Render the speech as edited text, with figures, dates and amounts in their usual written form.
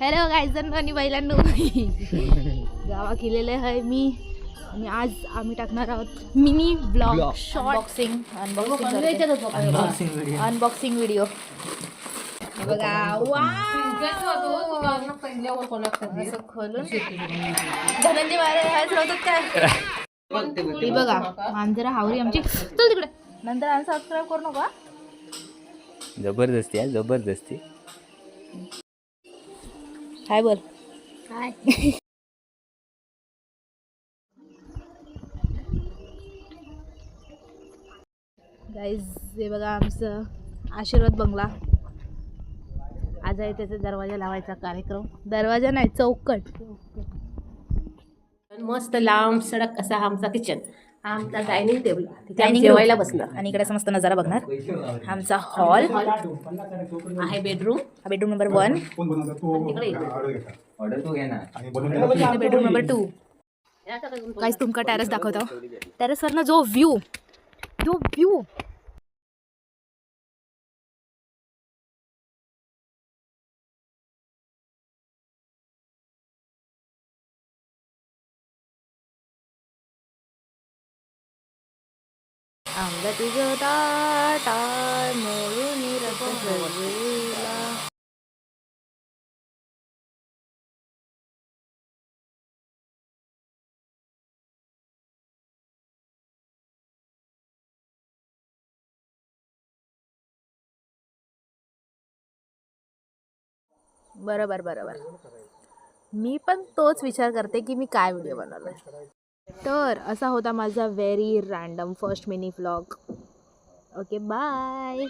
hello गायजन आणि बैलांनो गावा केलेलं आहे मी आणि आज आम्ही टाकणार आहोत mini blog short unboxing video बघा खोलून धनंजय महाराज काय ती बघा मांजरा हावरी आमची चल तिकडे नंतर आणि सबस्क्राईब करू नका जबरदस्ती आहे जबरदस्ती हाय बोल हाय गाईज हे बघा आमचं आशीर्वाद बंगला आज आहे त्याचा दरवाजा लावायचा कार्यक्रम दरवाजा नाही चौकट मस्त लांब सडक असा आमचा किचन हा आमचा डायनिंग टेबल तिथे जेवायला बसणार आणि इकडे मस्त नजारा बघणार आमचा हॉल आहे बेडरूम हा बेडरूम नंबर 1 तिकडे बेडरूम नंबर 2 काहीच तुमका टेरेस दाखवतो टेरेसवरनं जो व्ह्यू अंग तुझं ताटा मिळून बरोबर मी पण तोच विचार करते की मी काय व्हिडिओ बनवला तर असा होता माझा very random first mini vlog okay bye